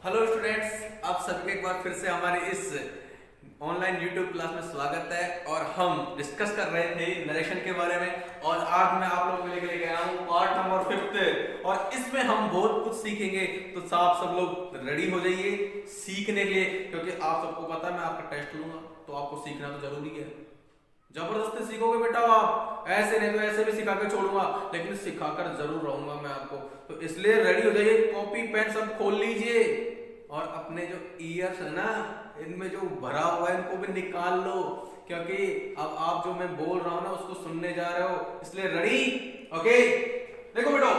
Hello students, आप सभी का एक बार फिर से हमारे इस ऑनलाइन यूट्यूब क्लास में स्वागत है। और हम डिस्कस कर रहे थे नरेशन के बारे में, और आज मैं आप लोगों के लिए लेके आया हूँ पार्ट नंबर 5 और इसमें हम बहुत कुछ सीखेंगे। तो साहब सब लोग रेडी हो जाइए सीखने के लिए, क्योंकि आप सबको पता है मैं आपका टेस्ट लूंगा, तो आपको सीखना तो जरूरी है। जबरदस्ती सीखोगे बेटा आप, ऐसे नहीं तो ऐसे भी सिखा के छोड़ूंगा, लेकिन सिखाकर जरूर रहूंगा मैं आपको। तो इसलिए रेडी हो जाइए, कॉपी पेन सब खोल लीजिए और अपने जो ईयर्स है ना, इनमें जो भरा हुआ है इनको भी निकाल लो, क्योंकि अब आप जो मैं बोल रहा हूं ना उसको सुनने जा रहे हो। इसलिए रेडी? ओके, देखो बेटो,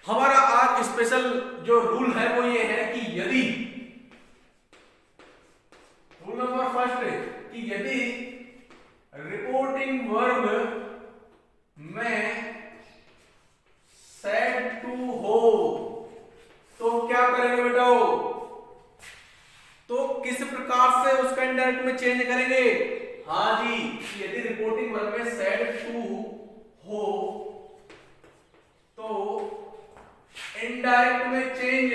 हमारा आज स्पेशल जो रूल है वो ये है कि यदि रूल नंबर फर्स्ट कि यदि रिपोर्टिंग वर्ब में सेड टू हो तो क्या करेंगे बेटा? तो किस प्रकार से उसका इंडायरेक्ट में चेंज करेंगे? हाँ जी, यदि रिपोर्टिंग वर्ब में सेड टू हो तो इनडायरेक्ट में चेंज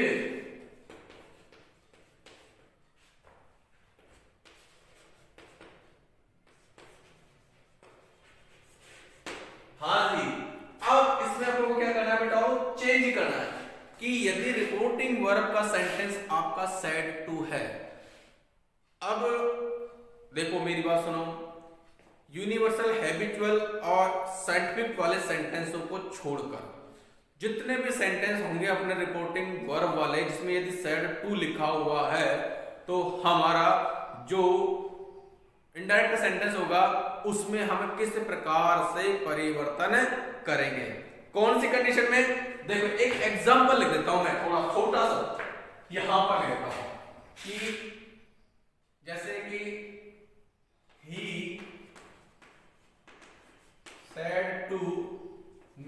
करना है कि यदि रिपोर्टिंग वर्ब का सेंटेंस आपका सेड टू है। अब देखो मेरी बात सुनो, यूनिवर्सल, हैबिचुअल और साइंटिफिक वाले सेंटेंसों को छोड़कर जितने भी सेंटेंस होंगे अपने रिपोर्टिंग वर्ब वाले जिसमें यदि सेड टू लिखा हुआ है, तो हमारा जो इनडायरेक्ट सेंटेंस होगा उसमें हम किस प्रकार से परिवर्तन करेंगे, कौन सी कंडीशन में? देखो एक एग्जांपल लिख देता हूं मैं, थोड़ा छोटा सा यहां पर लिख देता हूं कि जैसे कि he said to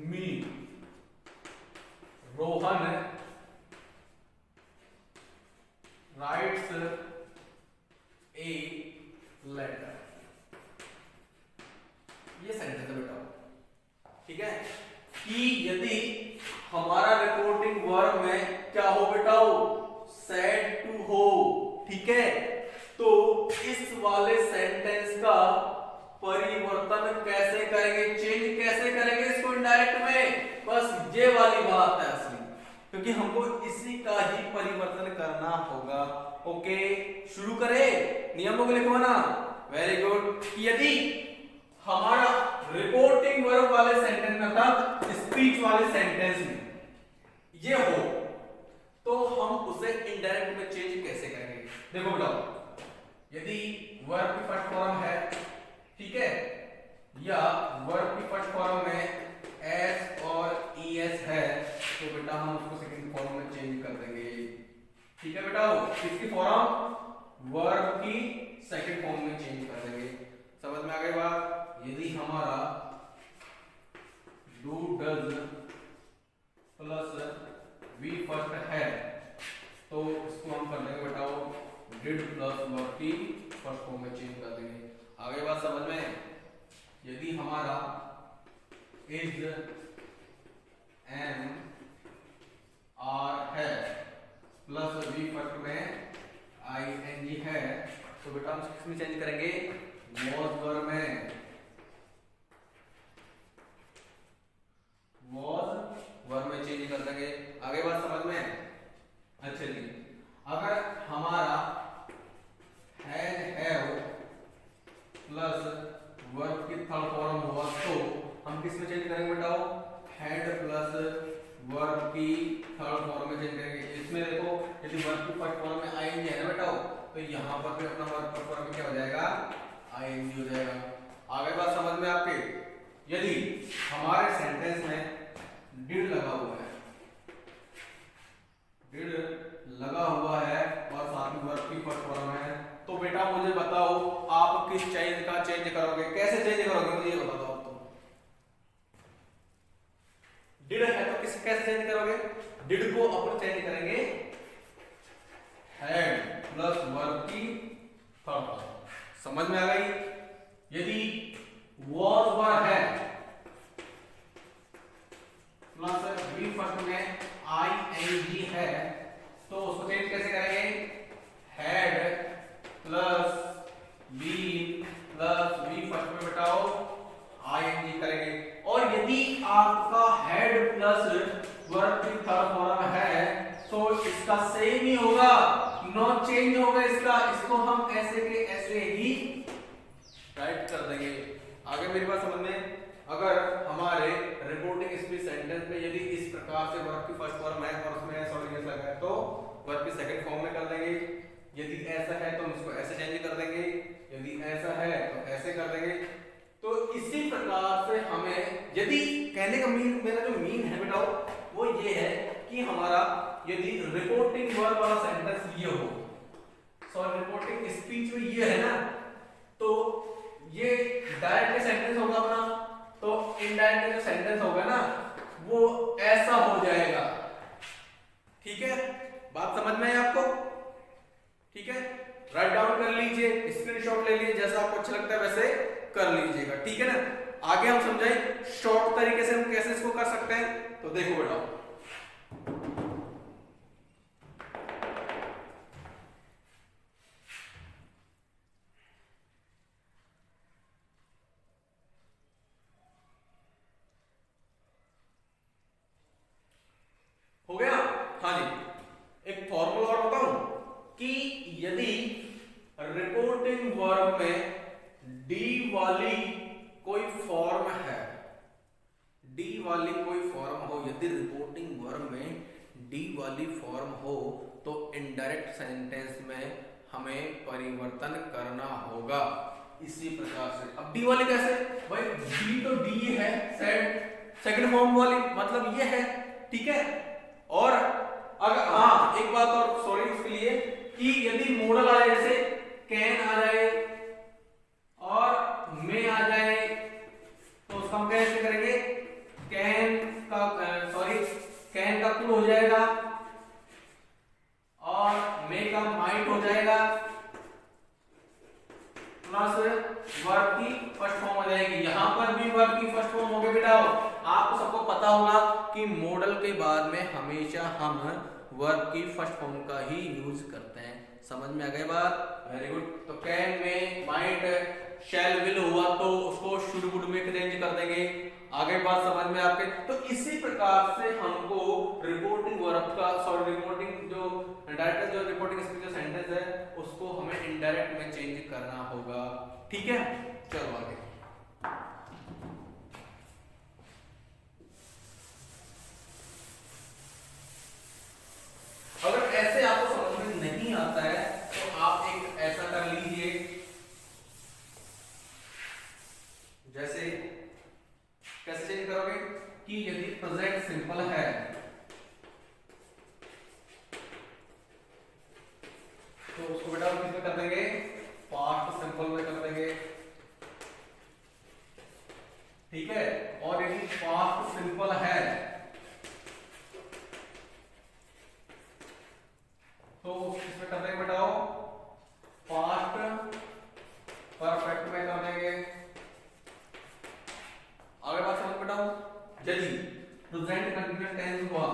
me Rohan writes a letter. ये सेंटेंस है बेटा, ठीक है? कि यदि हमारा रिपोर्टिंग वर्ब में क्या हो बेटा? सेड टू हो, ठीक है? तो इस वाले सेंटेंस का परिवर्तन कैसे करेंगे, चेंज कैसे करेंगे इसको इनडायरेक्ट में? बस ये वाली बात है असली, क्योंकि हमको इसी का ही परिवर्तन करना होगा। ओके, शुरू करें, नियमों को लिखो ना। Very good. यदि हमारा रिपोर्टिंग वर्ब वाले सेंटेंस में था, स्पीच वाले सेंटेंस में ये हो, तो हम उसे इनडायरेक्ट में चेंज कैसे करेंगे? देखो बेटा, यदि वर्ब की फर्स्ट फॉर्म है, ठीक है, या वर्ब की फर्स्ट फॉर्म में एस और ईएस है, तो बेटा हम उसको सेकंड फॉर्म में चेंज कर देंगे। ठीक है बेटा, किसकी फॉर्म? वर्ब की सेकंड फॉर्म में चेंज कर देंगे। समझ में आ गई बात? यदि हमारा do does plus V first है, तो इसको हम कर देंगे बेटा डिड प्लस वर्ब की फर्स्ट फॉर्म में चेंज कर देंगे। आगे बात समझ में? यदि हमारा इज एम आर है प्लस वी फर्स्ट में आई एन जी है, तो बेटा हम किसमें चेंज करेंगे? वॉज वर्ब में, वॉज वर्ब में चेंज कर देंगे। आगे बात समझ में? अच्छा जी, अगर हमारा हैव प्लस वर्ब की थर्ड फॉर्म हुआ तो हम किस में चेंज करेंगे बेटा? हैड प्लस वर्ब की थर्ड फॉर्म में चेंज करेंगे। इसमें देखो यदि वर्ब की फर्स्ट फॉर्म में आईएनजी है ना बेटा, तो यहां पर भी अपना वर्ब फर्स्ट फॉर्म में क्या हो जाएगा? आईएनजी हो जाएगा। आगे बात समझ में आपके? यदि हमारे सेंटेंस में डिड लगा हुआ है, डिड लगा हुआ है और साथ में वर्ब की फर्स्ट फॉर्म है, तो बेटा मुझे बताओ आप किस चेंज का चेंज करोगे? कैसे चेंज करोगे मुझे ये बता दो। तो डिड है तो किस कैसे चेंज करोगे? डिड को अपन चेंज करेंगे हैड प्लस वर्ब की थर्ड फॉर्म। समझ में आ गई? यदि वॉज वर्ब है प्लस वी फर्स्ट में आई एन जी है, तो उसको चेंज कैसे करेंगे, had plus been plus V first में बताओ आईएनजी करेंगे। और यदि आपका हेड प्लस वर्ब की थर्ड फॉर्म है तो इसका सेम ही होगा, नो चेंज होगा इसका, इसको हम ऐसे के ऐसे ही राइट कर देंगे। आगे मेरी बात समझ में, अगर हमारे रिपोर्टिंग स्पीच सेंटेंस में यदि इस प्रकार से वर्ब की फर्स्ट फॉर्म है और उसमें एस और एस लगा है तो वर्ब की सेकंड फॉर्म में कर देंगे। यदि ऐसा है तो हम इसको ऐसे चेंज कर देंगे, यदि ऐसा है तो ऐसे कर देंगे। तो इसी प्रकार से हमें, यदि कहने का मीन, मेरा जो मीन है बेटा वो ये है कि हमारा यदि रिपोर्टिंग वर्ब वाला सेंटेंस ये हो, सॉरी रिपोर्टिंग स्पीच में ये है ना, तो ये डायरेक्ट सेंटेंस होगा अपना, तो इनडायरेक्ट जो सेंटेंस होगा ना वो ऐसा हो जाएगा। ठीक है, बात समझ में है आपको? ठीक है, राइट डाउन कर लीजिए, स्क्रीनशॉट ले लीजिए, जैसा आपको अच्छा लगता है वैसे कर लीजिएगा। ठीक है ना, आगे हम समझाएं शॉर्ट तरीके से हम कैसे इसको कर सकते हैं। तो देखो बेटा, हो गया? हाँ जी, एक फॉर्मूला और बताऊं कि यदि रिपोर्टिंग वर्ब में डी वाली कोई फॉर्म है, डी वाली कोई फॉर्म हो, यदि रिपोर्टिंग वर्ब में डी वाली फॉर्म हो तो इनडायरेक्ट सेंटेंस में हमें परिवर्तन करना होगा इसी प्रकार से। अब डी वाली कैसे भाई, डी तो डी है सेकंड फॉर्म वाली, मतलब ये है। ठीक है, और अगर हाँ एक बात और सॉरी इसके लिए कि यदि मॉडल आ जाए, जैसे कैन आ जाए और मे आ जाए, तो उसका हम कैसे करेंगे, कैन का कैन का कुल हो जाएगा और मे का माइट हो जाएगा प्लस वर्ब की फर्स्ट फॉर्म हो जाएगी। यहां पर भी वर्ब की फर्स्ट फॉर्म हो गई बेटा। आपको सबको पता होगा कि मॉडल के बाद में हमेशा हम वर्ब की फर्स्ट फॉर्म का ही यूज करते हैं। समझ में आ गई बात? Very good. तो कैन में माइट शैल विल हुआ तो उसको शुड वुड में चेंज कर देंगे। आगे बात समझ में आपके? तो इसी प्रकार से हमको रिपोर्टिंग वर्ब का रिपोर्टिंग जो डायरेक्ट जो रिपोर्टिंग स्पीच जो सेंटेंस है उसको हमें इनडायरेक्ट में चेंज करना होगा। ठीक है, चलो आगे। अगर ऐसे आपको समझ में नहीं आता है तो आप एक ऐसा कर लीजिए, जैसे कैसे चेंज करोगे कि यदि प्रेजेंट सिंपल है तो उसको बेटा हम किसमें कर देंगे, पास्ट सिंपल में कर देंगे। ठीक है, और यदि पास्ट सिंपल है तो किसमें कर देंगे बेटाओ, पास्ट परफेक्ट में कर देंगे। आगे बात समझ बेटाओ, यदि प्रेजेंट कंटीन्यूअस टेंस हुआ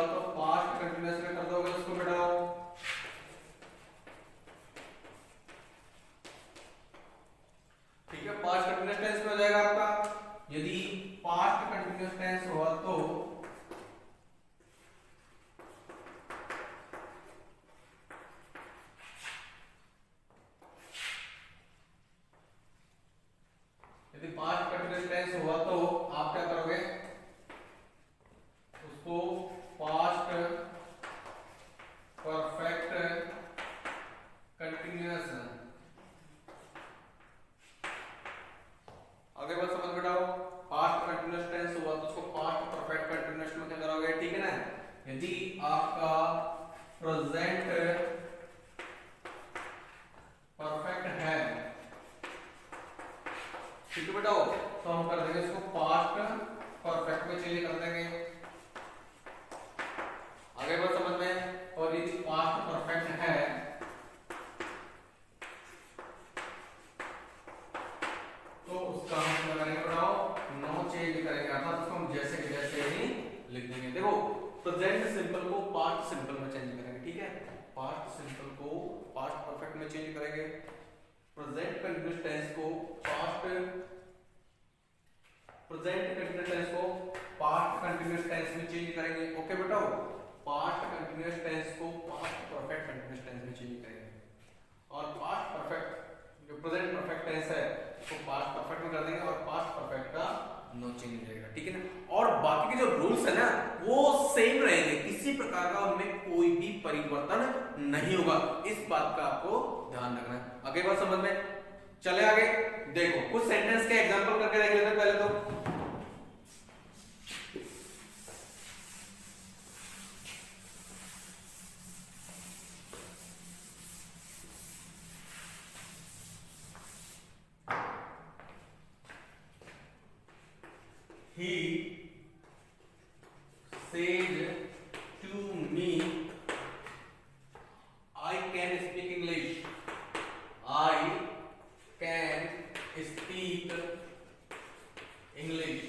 तो पास्ट कंटीन्यूअस में कर दोगे उसको बेटाओ। ठीक है, पास्ट कंटीन्यूअस टेंस में हो जाएगा आपका। यदि पास्ट कंटीन्यूअस टेंस हुआ तो आप क्या करोगे, उसको पास्ट परफेक्ट कंटीन्यूअस। आगे बात समझ बेटाओ, पास्ट कंटीन्यूअस टेंस हुआ तो उसको पास्ट परफेक्ट कंटीन्यूअस में क्या करोगे। ठीक है ना, यदि आपका प्रेजेंट परफेक्ट है, ठीक है बेटाओ, तो हम कर देंगे इसको पास्ट परफेक्ट में चेंज कर देंगे। जैसे के जैसे ही लिख देंगे। देखो प्रेजेंट सिंपल को पास्ट सिंपल में चेंज करेंगे, ठीक है, पास्ट सिंपल को पास्ट परफेक्ट में चेंज करेंगे, प्रेजेंट कंटीन्यूअस टेंस को पास्ट कंटीन्यूअस टेंस में चेंज करेंगे। ओके बेटा, पास्ट कंटीन्यूअस टेंस को पास्ट परफेक्ट कंटीन्यूअस टेंस में चेंज करेंगे, और पास्ट परफेक्ट जो प्रेजेंट परफेक्ट टेंस है उसको पास्ट परफेक्ट में कर देंगे, और पास्ट परफेक्ट का नो चेंज हो जाएगा, ठीक है ना। और बाकी के जो रूल्स है ना वो सेम रहेंगे, किसी प्रकार का उनमें कोई भी परिवर्तन नहीं होगा, इस बात का आपको ध्यान रखना है। आगे बात समझ में, चले आगे। देखो कुछ सेंटेंस के एग्जांपल करके देख लेते हैं पहले तो। He said to me, I can speak English. I can speak English.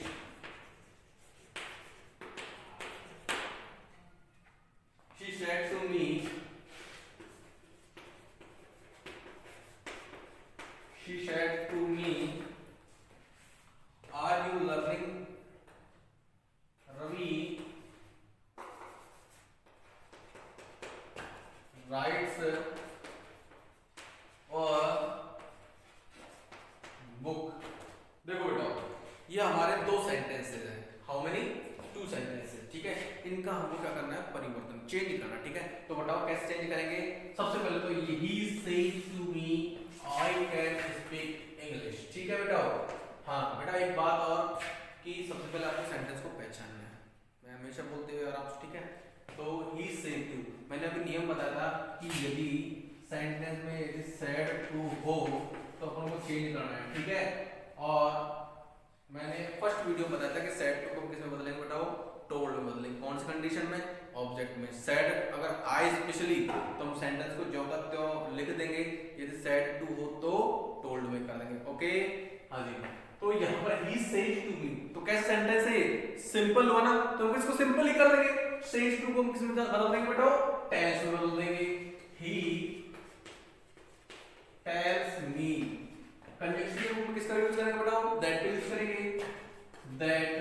She said to me, are you learning? Ravi writes a book. देखो बेटा, ये हमारे दो सेंटेंसेस हैं। How many? टू सेंटेंसेस, ठीक है। इनका हमको क्या करना है? परिवर्तन, चेंज करना, ठीक है। तो बताओ कैसे चेंज करेंगे? सबसे पहले तो ये he said to me I can speak English, ठीक है बेटा। हाँ बेटा, एक बात और कि सबसे पहले आपको सेंटेंस को पहचानना है, मैं हमेशा बोलते हुए आराम से, ठीक है। तो he said to, मैंने अभी नियम बताया था कि यदि सेंटेंस में यदि said to हो तो अपन को चेंज करना है, ठीक है। और मैंने फर्स्ट वीडियो में बताया था कि said to को किस में बदलेंगे बताओ? told में बदलेंगे। कौन सी कंडीशन में? ऑब्जेक्ट में। said अगर I स्पेशली तो हम सेंटेंस को जो का त्यों लिख देंगे, यदि said to हो तो told में कर देंगे। ओके, हाँ जी। तो यहाँ पर he says to me, तो कैसा सेंटेंस है? सिंपल हुआ ना, तो हम इसको सिंपल ही कर देंगे। says to को हम किस में बदल देंगे बेटा? टेंस में बदल देंगे। he tells me, कंजंक्शन को किसका यूज करेंगे बेटा? that यूज करेंगे। that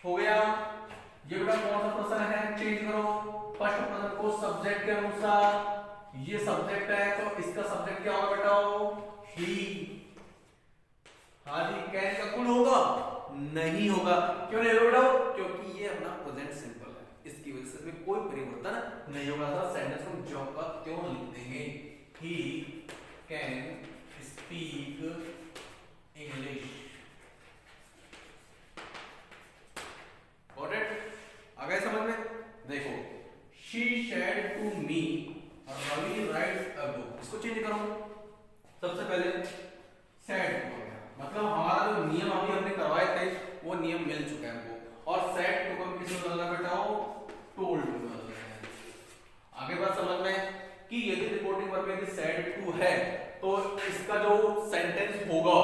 हो गया। ये बेटा कौन सा पर्सन है? चेंज करो, फर्स्ट पर्सन को सब्जेक्ट के अनुसार, ये सब्जेक्ट है तो इसका सब्जेक्ट क्या होगा बेटा? he। हाँ जी, कैन का कुल होगा? नहीं होगा। क्यों नहीं होगा बेटा? क्योंकि ये अपना प्रेजेंट सिंपल है, इसकी वजह से इसमें कोई परिवर्तन नहीं होगा। तो सेंटेंस को जो का त्यों लिख देंगे। he can speak English। Got it? आ गए समझ में? देखो, she said to me, Ravi writes a book। इसको चेंज करो। सबसे पहले said हो गया, मतलब हमारा जो नियम अभी हमने करवाए थे वो नियम मिल चुका है हमको। और said to को हम किस में बदलना बेटा? told में बदलना है। आगे बात समझ में कि यदि रिपोर्टिंग वर्ब में said to है तो इसका जो सेंटेंस होगा,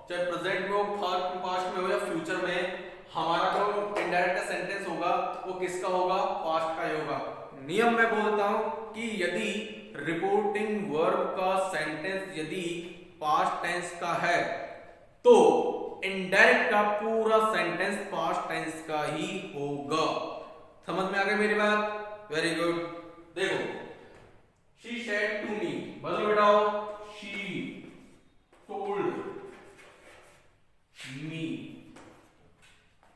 चाहे प्रेजेंट में हो, पास्ट में हो या फ्यूचर में, हमारा जो इनडायरेक्ट का सेंटेंस होगा वो किसका होगा? पास्ट का ही होगा। नियम मैं बोलता हूं कि यदि रिपोर्टिंग वर्ब का सेंटेंस यदि पास्ट टेंस का है तो इनडायरेक्ट का पूरा सेंटेंस पास्ट टेंस का ही होगा। समझ में आ गई मेरी बात? Very good. देखो, she said to me, बदलो बेटाओ, she told me।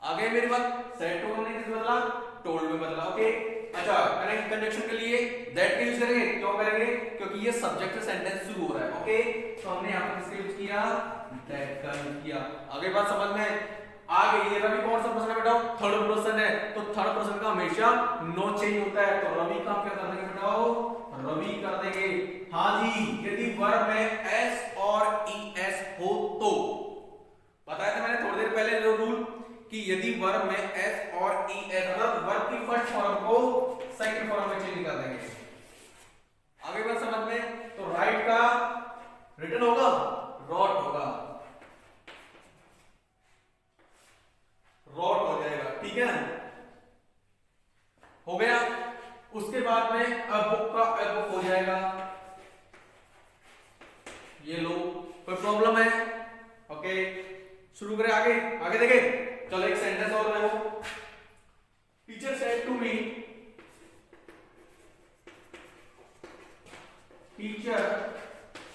आ गई मेरी बात? said to हमने किस बदला? told में बदला। ओके, अच्छा, करेक्ट कंजंक्शन के लिए that का यूज करेंगे। क्यों करेंगे? क्योंकि ये सब्जेक्ट से सेंटेंस शुरू हो रहा है। ओके, तो हमने यहाँ पर किसका यूज किया? that का यूज किया। आगे बात समझ में आ गई? ये रवि कौन सा पर्सन है बेटा? थर्ड पर्सन है, तो थर्ड पर्सन का हमेशा नो चेंज होता है, तो रवि का हम क्या कर देंगे बेटा? रवि कर देंगे। हाँ जी, यदि वर्ब में एस और ईएस हो तो, बताया था मैंने थोड़ी देर पहले जो रूल कि यदि वर्ब में एस और ईएस, मतलब वर्ब की फर्स्ट फॉर्म को सेकंड फॉर्म में चेंज कर देंगे। आगे बात समझ में? तो राइट का रिटन होगा, रॉट होगा। रॉट हो जाएगा, ठीक है, हो गया। उसके बाद में अब बुक का अब हो जाएगा, ये लो, कोई प्रॉब्लम है? ओके, शुरू करें, आगे आगे देखें। चलो एक सेंटेंस और है वो, teacher said to me, teacher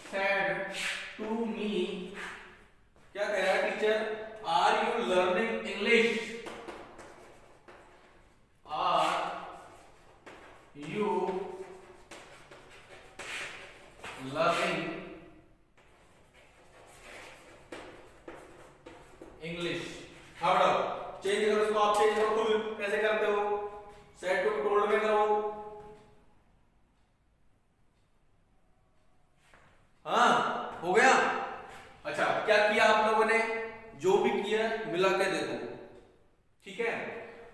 said to me, क्या कह रहा है teacher, are you learning English, are you learning English. हाँ बेटा, चेंज करो इसको, आप चेंज करो खुद, कैसे करते हो, सेट टू टोल्ड में करो। हाँ हो गया। अच्छा, क्या किया आप लोगों ने, जो भी किया मिला के देखो, ठीक है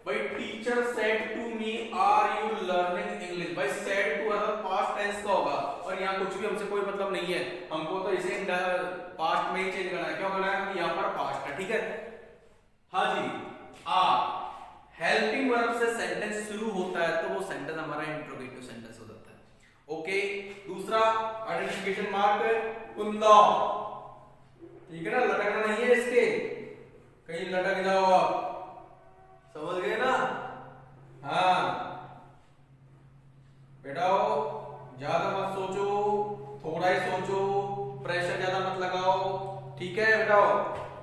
भाई। Teacher said to me are you learning English, भाई सेड टू अगर पास्ट टेंस का होगा और यहाँ कुछ भी हमसे कोई मतलब नहीं है, हमको तो इसे पास्ट में ही चेंज करना है। क्यों करना है, यहाँ पर पास्ट है, ठीक है। हाँ जी, हेल्पिंग वर्ब से सेंटेंस शुरू होता है तो वो सेंटेंस हमारा इंट्रोगेटिव सेंटेंस हो जाता है। ओके, दूसरा आइडेंटिफिकेशन मार्क कुंदा, ठीक है ना, लटकना नहीं है इसके, कहीं लटक जाओ आप, समझ गए ना। हाँ बेटाओ, ज्यादा मत सोचो, थोड़ा ही सोचो, प्रेशर ज्यादा मत लगाओ, ठीक है बेटाओ।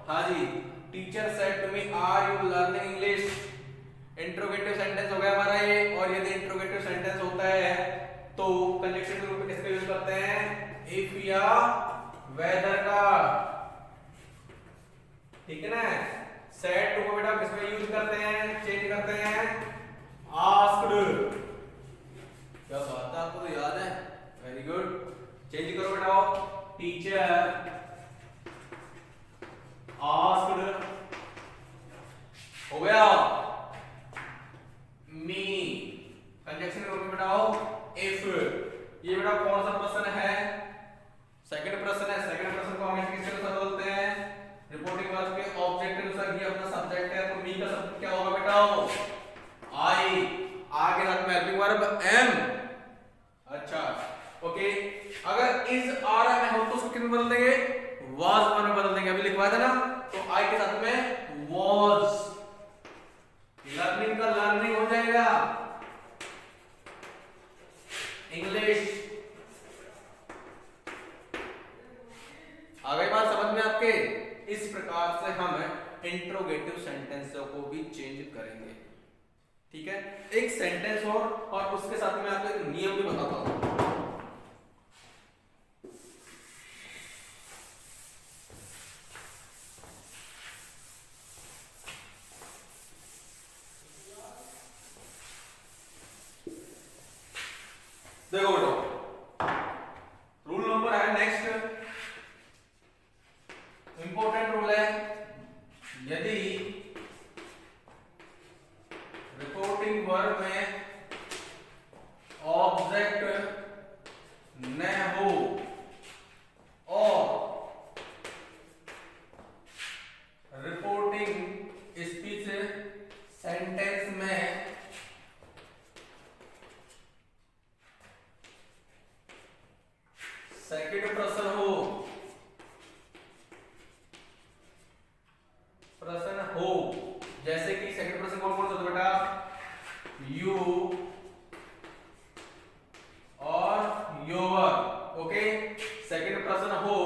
हाँ जी, teacher said to me are you learning English, interrogative sentence हो गया हमारा ये। और यदि इंट्रोगेटिव सेंटेंस होता है तो कंजक्शन ग्रुप में किसका यूज करते हैं, इफ या वेदर का, ठीक है ना। सेड टू को बेटा किसमें यूज करते हैं, चेंज करते हैं, आस्क्ड। क्या बात है, आपको तो याद है, वेरी गुड। चेंज करो बेटा, टीचर आस्क्ड, हो गया। मी, कंजक्शन ग्रुप में बेटा इफ, ये बेटा कौन सा पर्सन है, सेकंड पर्सन है। सेकंड पर्सन को हमेशा किसके अनुसार बोलते हैं, रिपोर्टिंग वर्ब के ऑब्जेक्ट के अनुसार। ये अपना सब्जेक्ट है, तो मी का शब्द क्या होगा बेटा, आई, आगे साथ में हेल्पिंग वर्ब एम। अच्छा ओके, अगर इज आ रहा है हो तो उसको किस में बदल देंगे, वाज में बदल देंगे, अभी लिखवाया था ना। तो आई के साथ में वाज, लर्निंग का लर्निंग हो जाएगा, इंग्लिश। आ गई बात समझ में आपके। इस प्रकार से हम इंट्रोगेटिव सेंटेंसों को भी चेंज करेंगे, ठीक है। एक सेंटेंस और उसके साथ में आपको एक नियम भी बताता हूं। देखो बेटा, रूल नंबर है नेक्स्ट, इंपॉर्टेंट रूल है, यदि रिपोर्टिंग वर्ब में ऑब्जेक्ट न हो और रिपोर्टिंग स्पीच सेंटेंस में सेकंड पर्सन हो, पर्सन हो, जैसे कि सेकंड पर्सन कौन कौन सा होता बेटा, यू और योर। ओके, सेकंड पर्सन हो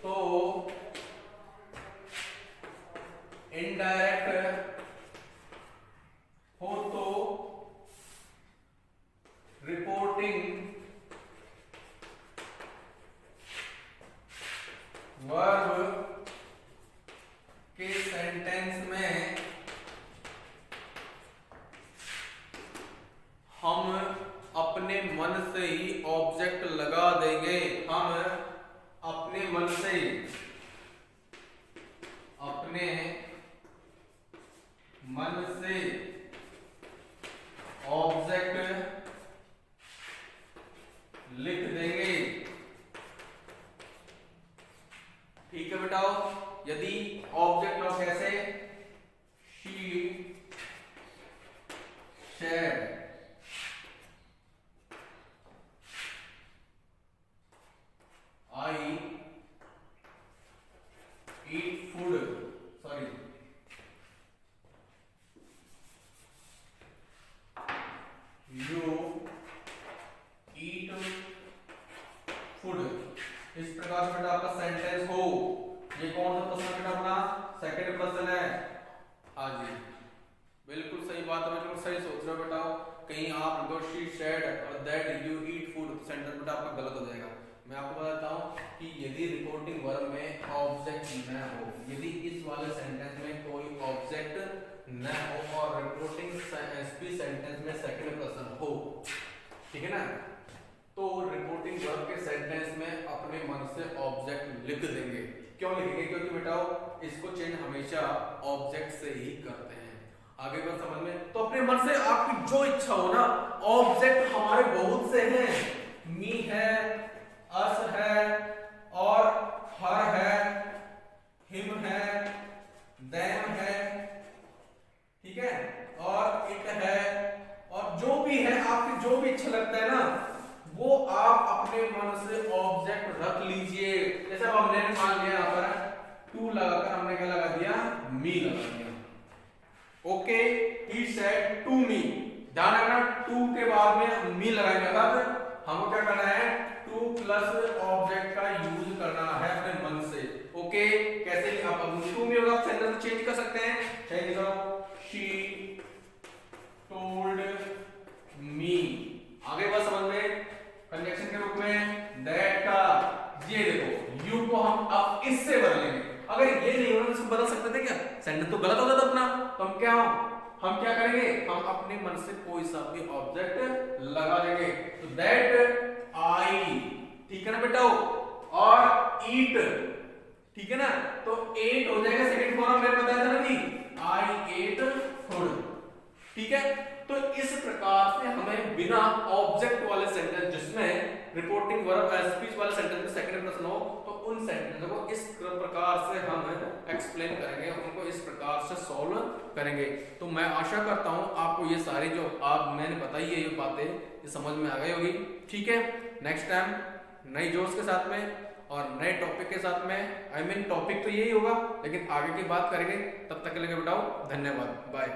तो इनडायरेक्ट हो तो रिपोर्टिंग वर्ब के सेंटेंस में हम अपने मन से ही ऑब्जेक्ट लगा देंगे। हम अपने मन से, अपने मन से ऑब्जेक्ट लिख देंगे, ठीक है बेटाओ। यदि ऑब्जेक्ट ऑफ कैसे, कहीं आप लिखो she said that you eat food, sentence बेटा आपका गलत हो जाएगा। मैं आपको बताता हूँ कि यदि रिपोर्टिंग वर्ब में ऑब्जेक्ट न हो, यदि इस वाले सेंटेंस में कोई ऑब्जेक्ट न हो और रिपोर्टिंग स्पीच सेंटेंस में सेकंड पर्सन हो, ठीक है ना, तो रिपोर्टिंग वर्ब के सेंटेंस में अपने मन से ऑब्जेक्ट लिख देंगे। क्यों लिखेंगे? क्योंकि बेटा इसको चेंज हमेशा ऑब्जेक्ट से ही करते हैं। आगे बात समझ में, तो अपने मन से आपकी जो इच्छा हो ना, ऑब्जेक्ट हमारे बहुत से हैं, मी है, अस है, और हर है, हिम है, देम है, ठीक है, और इट है, और जो भी है आपकी जो भी इच्छा लगता है ना, वो आप अपने मन से ऑब्जेक्ट रख लीजिए। जैसे अब हमने मान लिया यहाँ पर टू लगाकर हमने क्या लगा दिया, मी लगा दिया। Okay, he said to me, ध्यान रखना टू के बाद में मी लगाएंगे, तब हमको क्या करना है, टू प्लस ऑब्जेक्ट का यूज करना है अपने मन से। ओके, कैसे आप टू मी होगा, सेंटेंस चेंज कर सकते हैं, चाहे करो शी टोल्ड मी। आगे बात समझ में, कंजक्शन के रूप में दैट का, ये देखो यू को हम अब इससे बदलेंगे। अगर ये नहीं होना तो बदल सकते थे क्या, सेंटेंस तो गलत हो जाता अपना। तो हम क्या करेंगे, हम अपने मन से कोई सा भी ऑब्जेक्ट लगा देंगे। तो दैट आई, ठीक है ना बेटा, और ईट, ठीक है ना, तो एट हो जाएगा सेकंड फॉर्म, मैंने बताया था ना कि आई एट फूड, ठीक है। तो इस प्रकार से हमें बिना ऑब्जेक्ट वाले सेंटेंस, जिसमें रिपोर्टिंग वर्ब स्पीच वाले सेंटेंस में सेकंड पर्सन हो, तो उन सेंटेंस को इस प्रकार से हम एक्सप्लेन करेंगे, उनको इस प्रकार से सॉल्व करेंगे। तो मैं आशा करता हूं आपको ये सारी जो आप मैंने बताई है ये बातें ये समझ में आ गई होगी, ठीक है। नेक्स्ट टाइम नई जोश के साथ में और नए टॉपिक के साथ में, टॉपिक तो यही होगा लेकिन आगे की बात करेंगे। तब तक के लिए बताओ, धन्यवाद, बाय।